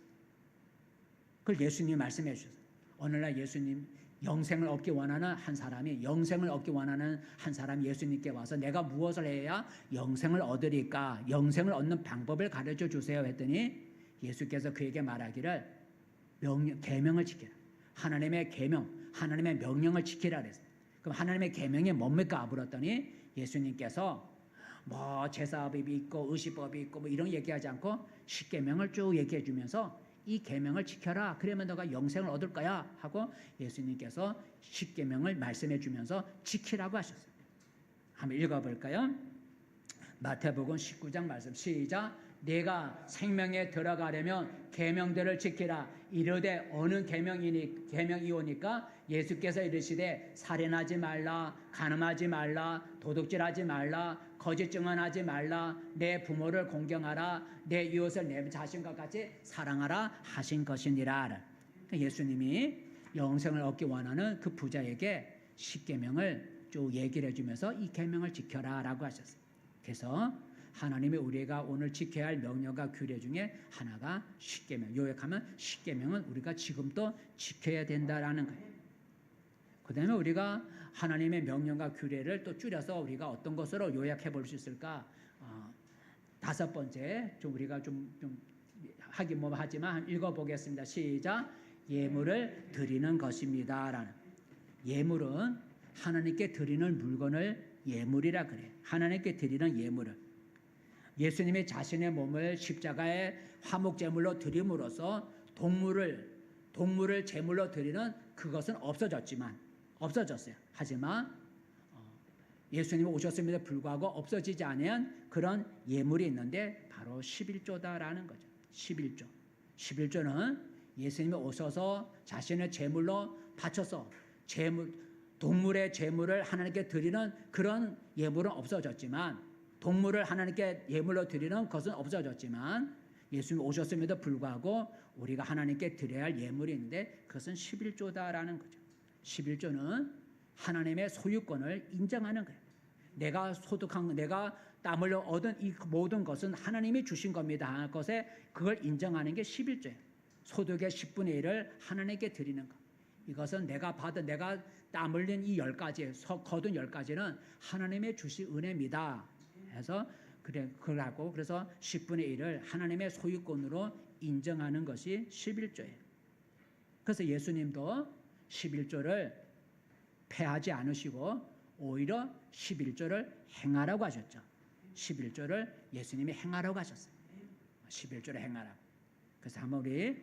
Speaker 1: 그걸 예수님이 말씀해 주셨어요. 오늘날 예수님 영생을 얻기 원하는 한 사람이 예수님께 와서 내가 무엇을 해야 영생을 얻으리까? 영생을 얻는 방법을 가르쳐 주세요 했더니 예수께서 그에게 말하기를 계명을 지키라. 하나님의 계명, 하나님의 명령을 지키라 그랬어요. 그럼 하나님의 계명이 뭡니까? 물었더니 예수님께서 제사법이 있고 의식법이 있고 이런 얘기하지 않고 십계명을 쭉 얘기해 주면서 이 계명을 지켜라. 그러면 너가 영생을 얻을 거야 하고 예수님께서 십계명을 말씀해 주면서 지키라고 하셨어요. 한번 읽어볼까요? 마태복음 19장 말씀 시작. 내가 생명에 들어가려면 계명들을 지키라. 이르되 어느 계명이오니까 예수께서 이르시되 살인하지 말라, 간음하지 말라, 도둑질하지 말라, 거짓 증언하지 말라, 내 부모를 공경하라, 내 이웃을 내 자신과 같이 사랑하라 하신 것이니라. 예수님이 영생을 얻기 원하는 그 부자에게 십계명을 쭉 얘기를 해주면서 이 계명을 지켜라라고 하셨어요. 그래서 하나님이 우리가 오늘 지켜야 할 명령과 규례 중에 하나가 십계명. 요약하면 십계명은 우리가 지금도 지켜야 된다라는 거예요. 그 다음에 우리가 하나님의 명령과 규례를 또 줄여서 우리가 어떤 것으로 요약해 볼 수 있을까? 다섯 번째, 우리가 좀 하긴 하지만 읽어보겠습니다. 시작. 예물을 드리는 것입니다라는. 예물은 하나님께 드리는 물건을 예물이라 그래요. 하나님께 드리는 예물을. 예수님이 자신의 몸을 십자가의 화목제물로 드림으로써 동물을 제물로 드리는 그것은 없어졌어요. 하지만 예수님이 오셨음에도 불구하고 없어지지 않은 그런 예물이 있는데 바로 11조다라는 거죠. 11조는 예수님이 오셔서 자신의 제물로 바쳐서 동물의 제물을 하나님께 드리는 그런 예물은 없어졌지만 동물을 하나님께 예물로 드리는 것은 없어졌지만 예수님이 오셨음에도 불구하고 우리가 하나님께 드려야 할 예물이 있는데 그것은 11조다라는 거죠. 11조는 하나님의 소유권을 인정하는 거예요. 내가 땀 흘려 얻은 이 모든 것은 하나님이 주신 겁니다 할 것에 그걸 인정하는 게 11조예요. 소득의 10분의 1을 하나님께 드리는 것. 이것은 내가 땀 흘린 이 10가지, 거둔 10가지는 하나님의 주신 은혜입니다. 해서 그래서 10분의 1을 하나님의 소유권으로 인정하는 것이 11조예요. 그래서 예수님도 11조를 폐하지 않으시고 오히려 11조를 행하라고 하셨죠. 11조를 예수님이 행하라고 하셨어요. 11조를 행하라고. 그래서 한번 우리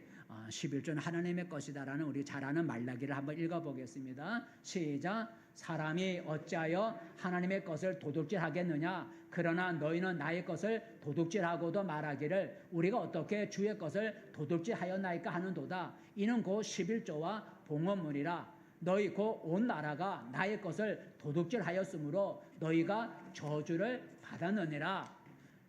Speaker 1: 11조는 하나님의 것이다라는 우리 잘 아는 말라기를 한번 읽어보겠습니다. 시작. 사람이 어찌하여 하나님의 것을 도둑질하겠느냐? 그러나 너희는 나의 것을 도둑질하고도 말하기를 우리가 어떻게 주의 것을 도둑질하였나이까 하는도다. 이는 곧 11조와 봉헌물이라. 너희 곧 온 나라가 나의 것을 도둑질하였으므로 너희가 저주를 받았느니라.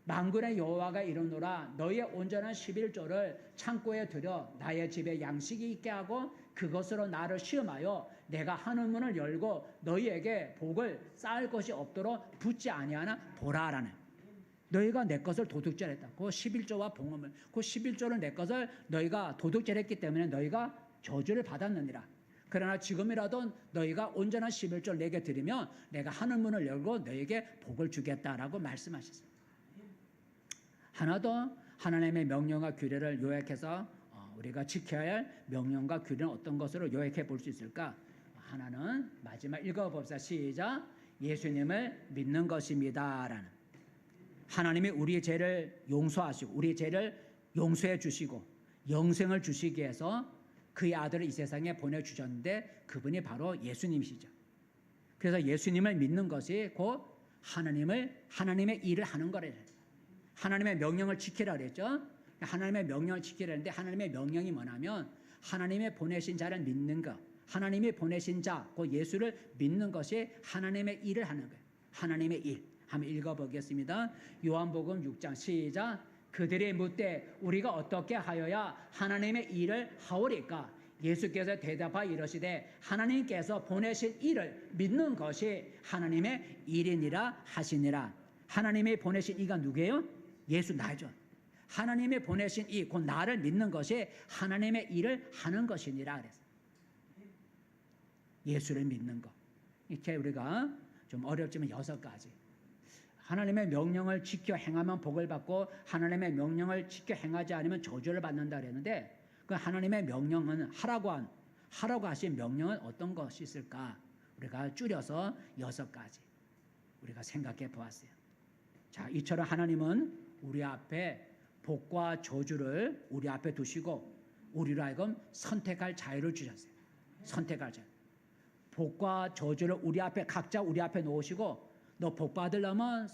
Speaker 1: 만군의 여호와가 이르노라. 너희의 온전한 11조를 창고에 들여 나의 집에 양식이 있게 하고 그것으로 나를 시험하여 내가 하늘 문을 열고 너희에게 복을 쌓을 것이 없도록 붙지 아니하나 보라라네. 너희가 내 것을 도둑질했다. 그 11조와 봉헌물, 그 11조를 내 것을 너희가 도둑질했기 때문에 너희가 저주를 받았느니라. 그러나 지금이라도 너희가 온전한 11조를 내게 드리면 내가 하늘 문을 열고 너희에게 복을 주겠다라고 말씀하셨어요. 하나 더 하나님의 명령과 규례를 요약해서 우리가 지켜야 할 명령과 규례는 어떤 것으로 요약해 볼 수 있을까? 하나는 마지막 읽어봅시다. 시작. 예수님을 믿는 것입니다. 라는. 하나님이 우리의 죄를 용서하시고 우리의 죄를 용서해 주시고 영생을 주시기 위해서 그의 아들을 이 세상에 보내주셨는데 그분이 바로 예수님이시죠. 그래서 예수님을 믿는 것이 곧 하나님의 일을 하는 거래요. 하나님의 명령을 지키라 그랬죠. 하나님의 명령을 지키라 했는데 하나님의 명령이 뭐냐면 하나님의 보내신 자를 믿는 것, 하나님이 보내신 자, 그 예수를 믿는 것이 하나님의 일을 하는 거예요. 하나님의 일. 한번 읽어보겠습니다. 요한복음 6장 시작. 그들이 묻되 우리가 어떻게 하여야 하나님의 일을 하오리까? 예수께서 대답하여 이르시되 하나님께서 보내신 일을 믿는 것이 하나님의 일이니라 하시니라. 하나님이 보내신 이가 누구예요? 예수 나죠. 하나님이 보내신 이 곧 나를 믿는 것이 하나님의 일을 하는 것이니라 그랬어요. 예수를 믿는 것. 이렇게 우리가 좀 어렵지만 6가지. 하나님의 명령을 지켜 행하면 복을 받고 하나님의 명령을 지켜 행하지 않으면 저주를 받는다 그랬는데 그 하나님의 명령은 하라고 하신 명령은 어떤 것이 있을까? 우리가 줄여서 6가지 우리가 생각해 보았어요. 자, 이처럼 하나님은 우리 앞에 복과 저주를 우리 앞에 두시고 우리로 하여금 선택할 자유를 주셨어요. 선택할 자유. 복과 저주를 각자 우리 앞에 놓으시고 너 복 받으려면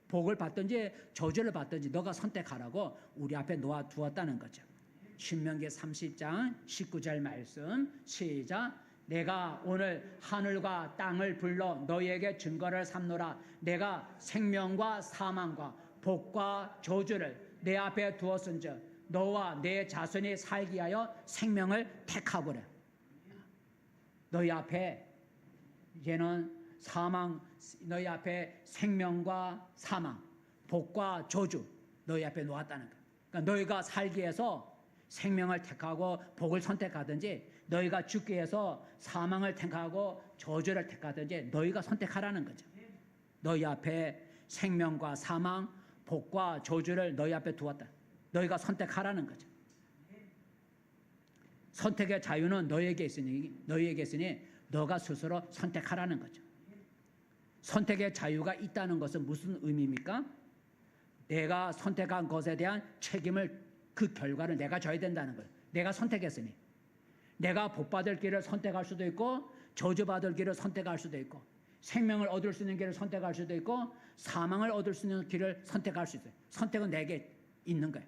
Speaker 1: 복을 받든지 저주를 받든지 너가 선택하라고 우리 앞에 놓아 두었다는 거죠. 신명기 30장 19절 말씀 시작. 내가 오늘 하늘과 땅을 불러 너희에게 증거를 삼노라. 내가 생명과 사망과 복과 저주를 내 앞에 두었은즉 너와 내 자손이 살기 하여 생명을 택하거라. 너희 앞에 이제는 너희 앞에 생명과 사망, 복과 저주 너희 앞에 놓았다는 거야. 그러니까 너희가 살기 위해서 생명을 택하고 복을 선택하든지 너희가 죽기 위해서 사망을 택하고 저주를 택하든지 너희가 선택하라는 거죠. 너희 앞에 생명과 사망, 복과 저주를 너희 앞에 두었다. 너희가 선택하라는 거죠. 선택의 자유는 너희에게 있으니 너가 스스로 선택하라는 거죠. 선택의 자유가 있다는 것은 무슨 의미입니까? 내가 선택한 것에 대한 책임을 그 결과를 내가 져야 된다는 거예요. 내가 선택했으니 내가 복받을 길을 선택할 수도 있고 저주받을 길을 선택할 수도 있고 생명을 얻을 수 있는 길을 선택할 수도 있고 사망을 얻을 수 있는 길을 선택할 수 있어요. 선택은 내게 있는 거예요.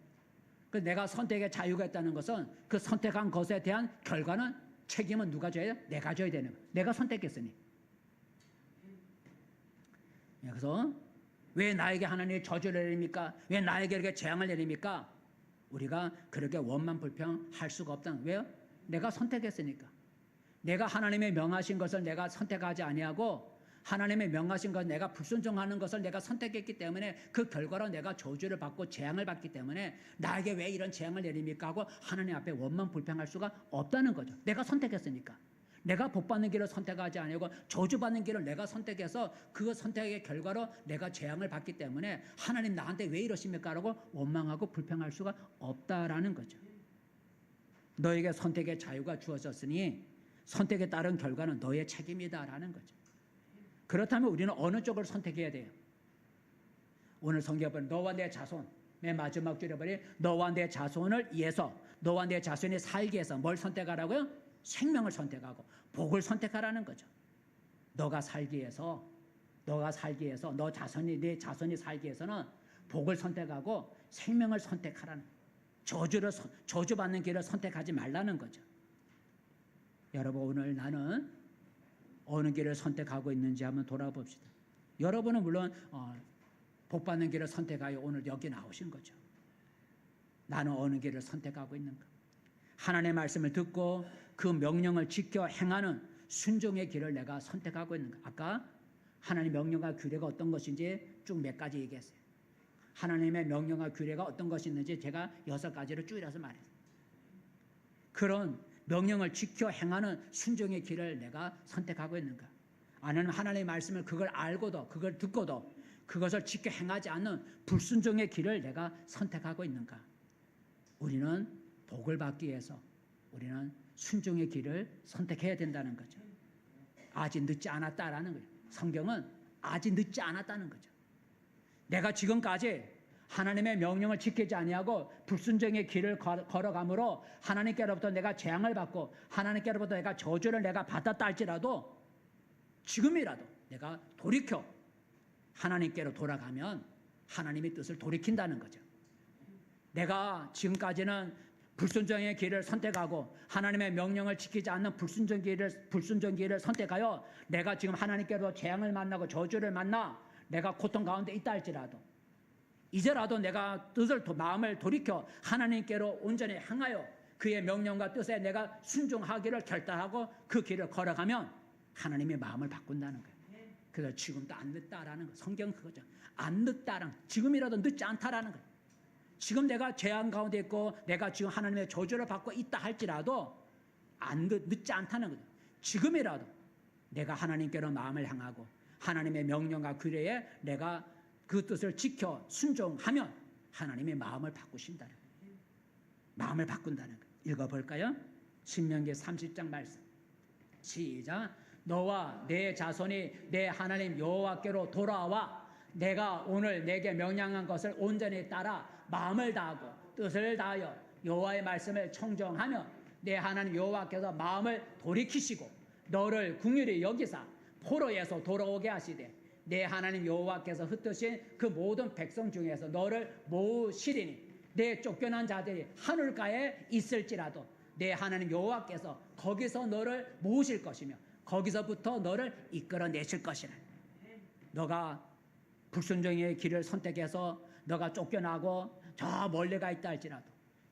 Speaker 1: 그래서 내가 선택의 자유가 있다는 것은 그 선택한 것에 대한 결과는 책임은 누가 져야 돼요? 내가 져야 되는 거예요. 내가 선택했으니. 그래서 왜 나에게 하나님이 저주를 내립니까? 왜 나에게 이렇게 재앙을 내립니까? 우리가 그렇게 원만 불평할 수가 없다는 거예요. 왜요? 내가 선택했으니까. 내가 하나님의 명하신 것을 내가 선택하지 아니하고 하나님의 명하신 것 내가 불순종하는 것을 내가 선택했기 때문에 그 결과로 내가 저주를 받고 재앙을 받기 때문에 나에게 왜 이런 재앙을 내립니까 하고 하나님 앞에 원만 불평할 수가 없다는 거죠. 내가 선택했으니까. 내가 복받는 길을 선택하지 아니고 저주받는 길을 내가 선택해서 그 선택의 결과로 내가 재앙을 받기 때문에 하나님 나한테 왜 이러십니까? 라고 원망하고 불평할 수가 없다라는 거죠. 너에게 선택의 자유가 주어졌으니 선택에 따른 결과는 너의 책임이다라는 거죠. 그렇다면 우리는 어느 쪽을 선택해야 돼요? 오늘 성경은 너와 내 자손, 맨 마지막 줄에 보니 너와 내 자손을 위해서, 너와 내 자손이 살기 위해서 뭘 선택하라고요? 생명을 선택하고 복을 선택하라는 거죠. 너가 살기 위해서, 너 자손이, 내 자손이 살기 위해서는 복을 선택하고 생명을 선택하라는, 저주받는 길을 선택하지 말라는 거죠. 여러분, 오늘 나는 어느 길을 선택하고 있는지 한번 돌아봅시다. 여러분은 물론 복받는 길을 선택하여 오늘 여기 나오신 거죠. 나는 어느 길을 선택하고 있는가? 하나님의 말씀을 듣고 그 명령을 지켜 행하는 순종의 길을 내가 선택하고 있는가? 아까 하나님의 명령과 규례가 어떤 것인지 쭉 몇 가지 얘기했어요. 하나님의 명령과 규례가 어떤 것이 있는지 제가 6가지로 줄여서 말했어요. 그런 명령을 지켜 행하는 순종의 길을 내가 선택하고 있는가? 아니면 하나님의 말씀을 그걸 알고도, 그걸 듣고도 그것을 지켜 행하지 않는 불순종의 길을 내가 선택하고 있는가? 우리는 복을 받기 위해서 우리는 순종의 길을 선택해야 된다는 거죠. 아직 늦지 않았다라는 거예요. 성경은 아직 늦지 않았다는 거죠. 내가 지금까지 하나님의 명령을 지키지 아니하고 불순종의 길을 걸어감으로 하나님께로부터 내가 재앙을 받고 하나님께로부터 내가 저주를 내가 받았다 할지라도 지금이라도 내가 돌이켜 하나님께로 돌아가면 하나님의 뜻을 돌이킨다는 거죠. 내가 지금까지는 불순종의 길을 선택하고 하나님의 명령을 지키지 않는 불순종 길을 선택하여 내가 지금 하나님께로 재앙을 만나고 저주를 만나 내가 고통 가운데 있다 할지라도 이제라도 내가 마음을 돌이켜 하나님께로 온전히 향하여 그의 명령과 뜻에 내가 순종하기를 결단하고 그 길을 걸어가면 하나님의 마음을 바꾼다는 거예요. 그래서 지금도 안 늦다라는 거예요. 성경 그거죠. 안 늦다라는 거예요. 지금이라도 늦지 않다라는 거예요. 지금 내가 재앙 가운데 있고 내가 지금 하나님의 저주를 받고 있다 할지라도 늦지 않다는 거죠. 지금이라도 내가 하나님께로 마음을 향하고 하나님의 명령과 규례에 내가 그 뜻을 지켜 순종하면 하나님의 마음을 바꾸신다는 거예요. 마음을 바꾼다는 거예요. 읽어볼까요? 신명기 30장 말씀 시작. 너와 내 자손이 내 하나님 여호와께로 돌아와 내가 오늘 내게 명령한 것을 온전히 따라 마음을 다하고 뜻을 다하여 여호와의 말씀을 청정하며 내 하나님 여호와께서 마음을 돌이키시고 너를 긍휼히 여기사 포로에서 돌아오게 하시되 내 하나님 여호와께서 흩으신 그 모든 백성 중에서 너를 모으시리니 내 쫓겨난 자들이 하늘가에 있을지라도 내 하나님 여호와께서 거기서 너를 모으실 것이며 거기서부터 너를 이끌어내실 것이라. 너가 불순종의 길을 선택해서 너가 쫓겨나고 저 멀리 가 있다 할지라도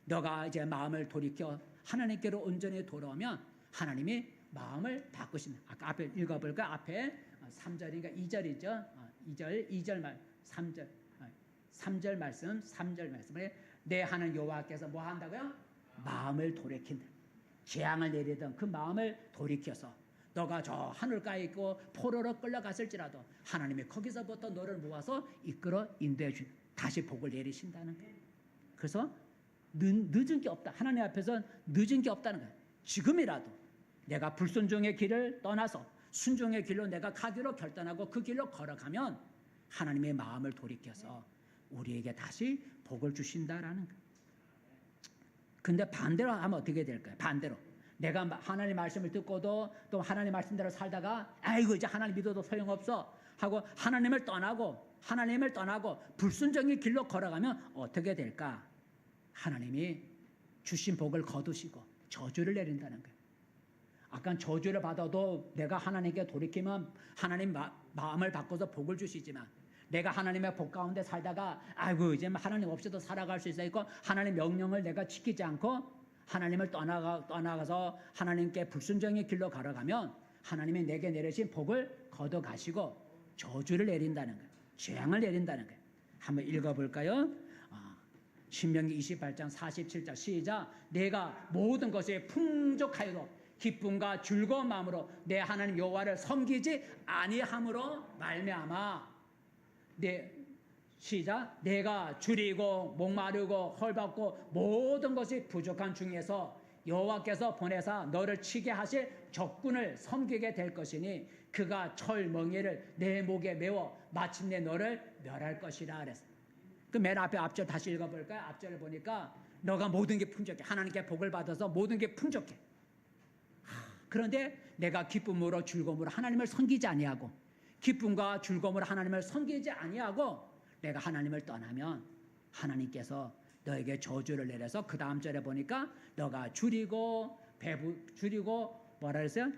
Speaker 1: 너가 이제 마음을 돌이켜 하나님께로 온전히 돌아오면 하나님이 마음을 바꾸신다. 아까 앞에 읽어볼까? 앞에 3절인가 2절이죠. 2절 말 3절 말씀에 내 하나님 여호와께서 뭐 한다고요? 마음을 돌이킨다. 재앙을 내리던 그 마음을 돌이켜서 너가 저 하늘가에 있고 포로로 끌려갔을지라도 하나님이 거기서부터 너를 모아서 이끌어 인도해 주 다시 복을 내리신다는 거예요. 그래서 늦은 게 없다. 하나님 앞에서 늦은 게 없다는 거예요. 지금이라도 내가 불순종의 길을 떠나서 순종의 길로 내가 가기로 결단하고 그 길로 걸어가면 하나님의 마음을 돌이켜서 우리에게 다시 복을 주신다라는 거예요. 근데 반대로 하면 어떻게 될까요? 반대로 내가 하나님 말씀을 듣고도 또 하나님 말씀대로 살다가 아이고 이제 하나님 믿어도 소용없어 하고 하나님을 떠나고 불순종의 길로 걸어가면 어떻게 될까? 하나님이 주신 복을 거두시고 저주를 내린다는 거예요. 아까 저주를 받아도 내가 하나님께 돌이키면 하나님 마음을 바꿔서 복을 주시지만 내가 하나님의 복 가운데 살다가 아이고 이제 하나님 없이도 살아갈 수 있고 하나님 명령을 내가 지키지 않고 하나님을 떠나가서 하나님께 불순종의 길로 걸어가면 하나님이 내게 내리신 복을 걷어가시고 저주를 내린다는 거예요. 재앙을 내린다는 거예요. 한번 읽어볼까요? 신명기 28장 47절 시작. 내가 모든 것에 풍족하여도 기쁨과 즐거운 마음으로 내 하나님 여호와를 섬기지 아니함으로 말미암아 시작 내가 줄이고 목마르고 헐벗고 모든 것이 부족한 중에서 여호와께서 보내사 너를 치게 하실 적군을 섬기게 될 것이니 그가 철멍에를 내 목에 메워 마침내 너를 멸할 것이라 그랬어요. 그 맨 앞에 앞절 다시 읽어볼까요? 앞절을 보니까 너가 모든 게 풍족해. 하나님께 복을 받아서 모든 게 풍족해. 그런데 내가 기쁨으로 즐거움으로 하나님을 섬기지 아니하고 기쁨과 즐거움으로 하나님을 섬기지 아니하고 내가 하나님을 떠나면 하나님께서 너에게 저주를 내려서 그 다음 절에 보니까 너가 줄이고 뭐라 그랬어요?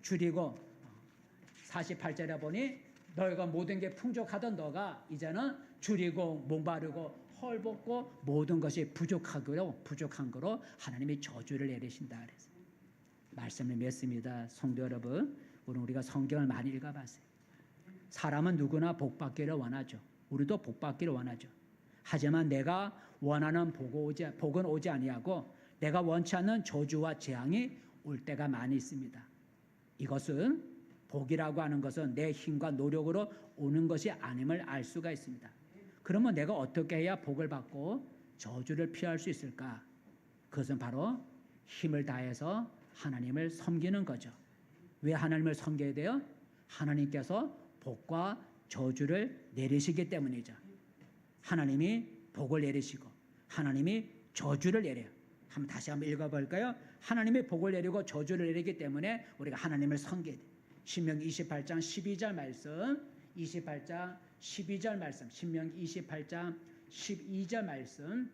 Speaker 1: 줄이고 48절에 보니 너희가 모든 게 풍족하던 너가 이제는 줄이고 목마르고 헐벗고 모든 것이 부족한 거로 하나님이 저주를 내리신다 그랬어요. 말씀을 맺습니다. 성도 여러분, 우리가 성경을 많이 읽어봤어요. 사람은 누구나 복받기를 원하죠. 우리도 복받기를 원하죠. 하지만 내가 원하는 복은 오지 아니하고 내가 원치 않는 저주와 재앙이 올 때가 많이 있습니다. 이것은 복이라고 하는 것은 내 힘과 노력으로 오는 것이 아님을 알 수가 있습니다. 그러면 내가 어떻게 해야 복을 받고 저주를 피할 수 있을까? 그것은 바로 힘을 다해서 하나님을 섬기는 거죠. 왜 하나님을 섬겨야 돼요? 하나님께서 복과 저주를 내리시기 때문이죠. 하나님이 복을 내리시고 하나님이 저주를 내려요. 다시 한번 읽어볼까요? 하나님이 복을 내리고 저주를 내리기 때문에 우리가 하나님을 섬겨야 돼요. 신명기 28장 12절 말씀 28장 12절 말씀 신명기 28장 12절 말씀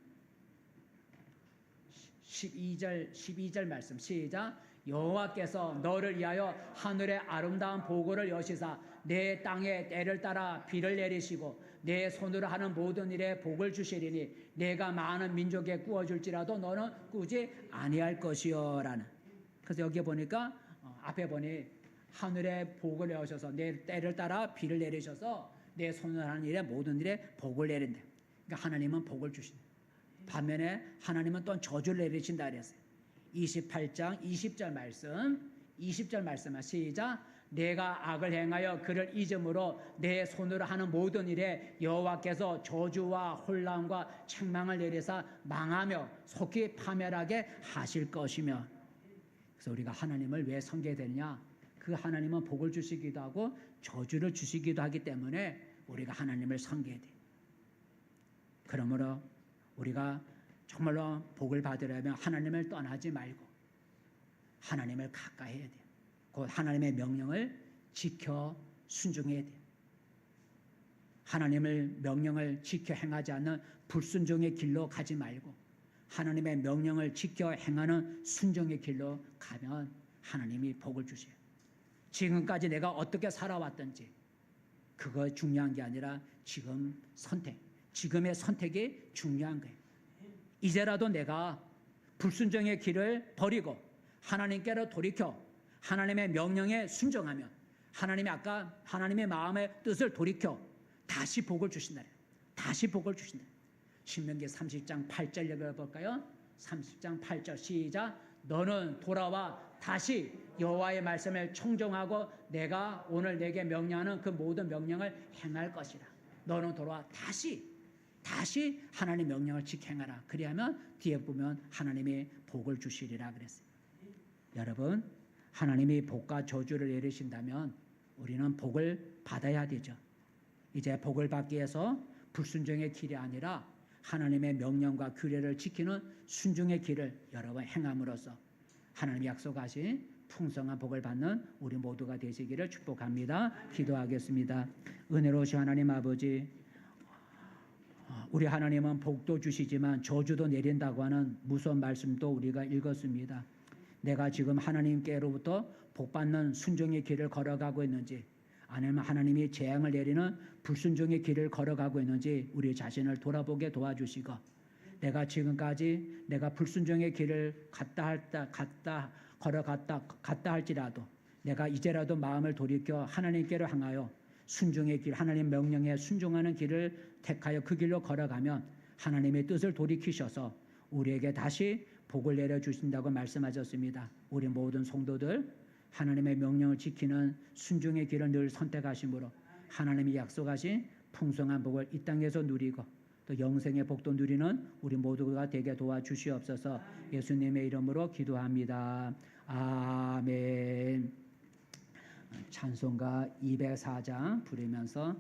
Speaker 1: 12절 말씀 시작 여호와께서 너를 위하여 하늘의 아름다운 보고를 여시사 내 땅에 때를 따라 비를 내리시고 내 손으로 하는 모든 일에 복을 주시리니 내가 많은 민족에 꾸어줄지라도 너는 꾸지 아니할 것이요라는. 그래서 여기 보니까 앞에 보니 하늘의 복을 여셔서 내 때를 따라 비를 내리셔서 내 손으로 하는 일에 모든 일에 복을 내린다. 그러니까 하나님은 복을 주신다. 반면에 하나님은 또 저주를 내리신다 그랬어요. 28장 20절 말씀 시작 내가 악을 행하여 그를 잊음으로 내 손으로 하는 모든 일에 여호와께서 저주와 혼란과 책망을 내리사 망하며 속히 파멸하게 하실 것이며. 그래서 우리가 하나님을 왜 섬겨야 되느냐? 그 하나님은 복을 주시기도 하고 저주를 주시기도 하기 때문에 우리가 하나님을 섬겨야 돼요. 그러므로 우리가 정말로 복을 받으려면 하나님을 떠나지 말고 하나님을 가까이 해야 돼요. 곧 하나님의 명령을 지켜 순종해야 돼요. 하나님의 명령을 지켜 행하지 않는 불순종의 길로 가지 말고 하나님의 명령을 지켜 행하는 순종의 길로 가면 하나님이 복을 주셔요. 지금까지 내가 어떻게 살아왔든지 그거 중요한 게 아니라 지금의 선택이 중요한 거예요. 이제라도 내가 불순종의 길을 버리고 하나님께로 돌이켜 하나님의 명령에 순종하면 하나님의 마음의 뜻을 돌이켜 다시 복을 주신다. 다시 복을 주신다. 신명기 30장 8절 읽어볼까요? 30장 8절 시작 너는 돌아와 다시 여호와의 말씀을 청종하고 내가 오늘 내게 명령하는 그 모든 명령을 행할 것이라. 너는 돌아와 다시 하나님의 명령을 지켜 행하라. 그리하면 뒤에 보면 하나님이 복을 주시리라 그랬어요. 여러분 하나님이 복과 저주를 내리신다면 우리는 복을 받아야 되죠. 이제 복을 받기 위해서 불순종의 길이 아니라 하나님의 명령과 규례를 지키는 순종의 길을 여러 번 행함으로써 하나님이 약속하신 풍성한 복을 받는 우리 모두가 되시기를 축복합니다. 기도하겠습니다. 은혜로우신 하나님 아버지, 우리 하나님은 복도 주시지만 저주도 내린다고 하는 무서운 말씀도 우리가 읽었습니다. 내가 지금 하나님께로부터 복받는 순종의 길을 걸어가고 있는지 아니면 하나님이 재앙을 내리는 불순종의 길을 걸어가고 있는지 우리 자신을 돌아보게 도와주시고 내가 지금까지 내가 불순종의 길을 갔다 할지라도 내가 이제라도 마음을 돌이켜 하나님께로 향하여 순종의 길, 하나님 명령에 순종하는 길을 택하여 그 길로 걸어가면 하나님의 뜻을 돌이키셔서 우리에게 다시 복을 내려 주신다고 말씀하셨습니다. 우리 모든 성도들 하나님의 명령을 지키는 순종의 길을 늘 선택하심으로 하나님이 약속하신 풍성한 복을 이 땅에서 누리고 또 영생의 복도 누리는 우리 모두가 되게 도와주시옵소서. 예수님의 이름으로 기도합니다. 아멘. 찬송가 204장 부르면서